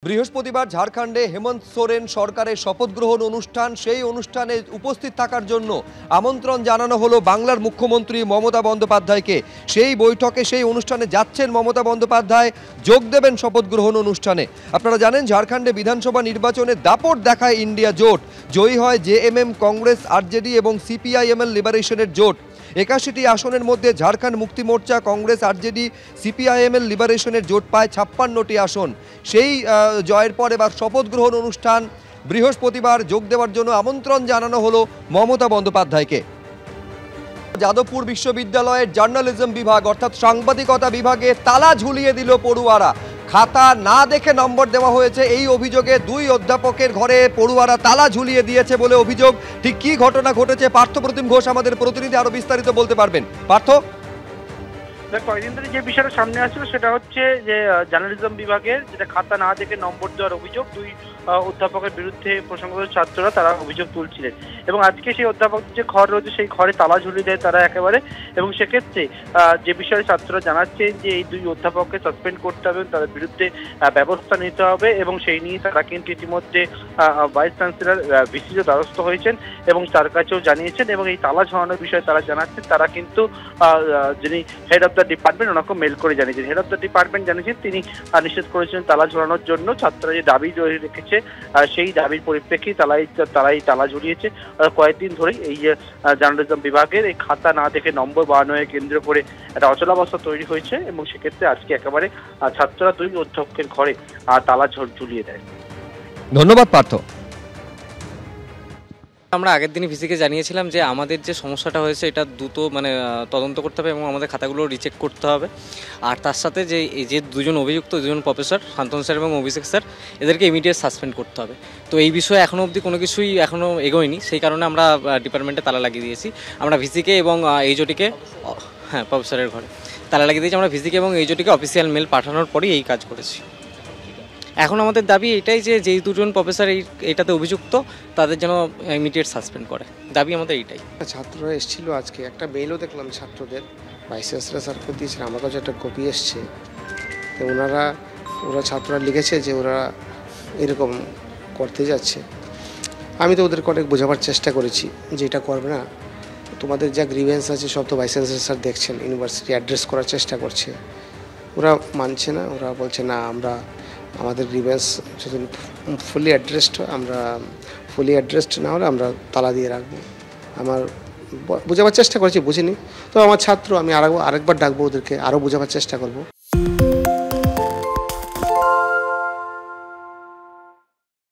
বৃহস্পতিবার ঝাড়খণ্ডে হেমন্ত সোরেন সরকারের শপথ গ্রহণ অনুষ্ঠান, সেই অনুষ্ঠানে উপস্থিত থাকার জন্য আমন্ত্রণ জানানো হলো বাংলার মুখ্যমন্ত্রী মমতা বন্দ্যোপাধ্যায়কে। সেই বৈঠকে, সেই অনুষ্ঠানে যাচ্ছেন মমতা বন্দ্যোপাধ্যায়, যোগ দেবেন শপথ গ্রহণ অনুষ্ঠানে। আপনারা জানেন ঝাড়খণ্ডে বিধানসভা নির্বাচনে দাপট দেখায় ইন্ডিয়া জোট। জয়ী হয় জেএমএম, কংগ্রেস, আরজেডি এবং সিপিআইএমএল লিবারেশনের জোট। 81টি আসনের মধ্যে ঝাড়খণ্ড মুক্তি মোর্চা, কংগ্রেস, আরজেডি, সিপিআইএমএল লিবারেশনের জোট পায় 56টি আসন। সেই জয়ের পর এবার শপথ গ্রহণ অনুষ্ঠান বৃহস্পতিবার যোগ দেওয়ার জন্য আমন্ত্রণ জানানো হলো মমতা বন্দ্যোপাধ্যায়কে। যাদবপুর বিশ্ববিদ্যালয়ের জার্নালিজম বিভাগ অর্থাৎ সাংবাদিকতা বিভাগে তালা ঝুলিয়ে দিল পড়ুয়ারা। খাতা না দেখে নম্বর দেওয়া হয়েছে, এই অভিযোগে দুই অধ্যাপকের ঘরে পড়ুয়ারা তালা ঝুলিয়ে দিয়েছে বলে অভিযোগ। ঠিক কি ঘটনা ঘটেছে পার্থপ্রতিম ঘোষ আমাদের প্রতিনিধি আরো বিস্তারিত বলতে পারবেন। পার্থ, কয়েকদিন ধরে যে বিষয়টা সামনে আসছিল সেটা হচ্ছে যে জার্নালিজম বিভাগের যেটা খাতা না দেখে নম্বর দেওয়ার অভিযোগ, দুই অধ্যাপকের বিরুদ্ধে প্রসঙ্গত ছাত্ররা তারা অভিযোগ তুলছিলেন এবং আজকে সেই অধ্যাপকদের যে ঘর রয়েছে সেই ঘরে তালা ঝুলিয়ে দেয় তারা একেবারে। এবং সেক্ষেত্রে যে বিষয়ে ছাত্ররা জানাচ্ছেন যে এই দুই অধ্যাপককে সাসপেন্ড করতে হবে, তাদের বিরুদ্ধে ব্যবস্থা নিতে হবে এবং সেই নিয়ে তারা কিন্তু ইতিমধ্যে ভাইস চ্যান্সেলর ভিসির দ্বারস্থ হয়েছেন এবং তার কাছেও জানিয়েছেন। এবং এই তালা ঝোলানোর বিষয়ে তারা জানাচ্ছেন, তারা কিন্তু যিনি হেড অফ দ্য ডিপার্টমেন্ট ওনাকে মেল করে জানিয়েছেন। হেড অফ দ্য ডিপার্টমেন্ট জানিয়েছেন, তিনি নিষেধ করেছেন তালা ঝোলানোর জন্য। ছাত্ররা যে দাবি রেখেছে সেই দাবির পরিপ্রেক্ষিতে তারাই তালা ঝুলিয়েছে। কয়েকদিন ধরে এই যে জার্নালিজম বিভাগের এই খাতা না দেখে নম্বর বাড়ানোকে কেন্দ্র করে একটা অচলাবস্থা তৈরি হয়েছে এবং সেক্ষেত্রে আজকে একেবারে ছাত্ররা দুই অধ্যক্ষের ঘরে তালা ঝুলিয়ে দেয়। ধন্যবাদ পার্থ। আমরা আগের দিনই ভিসিকে জানিয়েছিলাম যে আমাদের যে সমস্যাটা হয়েছে এটা দ্রুত তদন্ত করতে হবে এবং আমাদের খাতাগুলো রিচেক করতে হবে। আর তার সাথে যে এই যে দুজন অভিযুক্ত, দুজন প্রফেসর শান্তনু স্যার এবং অভিষেক স্যার, এদেরকে ইমিডিয়েট সাসপেন্ড করতে হবে। তো এই বিষয়ে এখনও অবধি কোনো কিছুই এখনও এগোয়নি, সেই কারণে আমরা ডিপার্টমেন্টে তালা লাগিয়ে দিয়েছি। আমরা ভিসিকে এবং এইচওডিকে, হ্যাঁ প্রফেসরের ঘরে তালা লাগিয়ে দিয়েছি। আমরা ভিসিকে এবং এইচওডিকে অফিসিয়াল মেল পাঠানোর পরেই এই কাজ করেছি। এখন আমাদের দাবি এটাই যে যেই দুজন প্রফেসর এইটাতে অভিযুক্ত তাদের যেন ইমিডিয়েট সাসপেন্ড করে, দাবি আমাদের এইটাই। ছাত্ররা এসেছিল আজকে, একটা মেইলও দেখলাম ছাত্রদের, ভাইস চ্যান্সেলর স্যারকে দিয়েছেন, আমার কাছে একটা কপি এসছে। তো ওরা ছাত্ররা লিখেছে যে ওরা এরকম করতে যাচ্ছে। আমি তো ওদেরকে অনেক বোঝাবার চেষ্টা করেছি যে এটা করবে না, তোমাদের যা গ্রিভেন্স আছে সব তো ভাইস চ্যান্সেলর স্যার দেখছেন, ইউনিভার্সিটি অ্যাড্রেস করার চেষ্টা করছে। ওরা মানছে না, ওরা বলছে না আমাদের গ্রিভেন্স যদি ফুলি অ্যাড্রেসড না হলে আমরা তালা দিয়ে রাখবো। আমার বোঝাবার চেষ্টা করেছি, বুঝিনি। তো আমার ছাত্র, আমি আরেকবার ডাকবো ওদেরকে, আরও বোঝাবার চেষ্টা করব।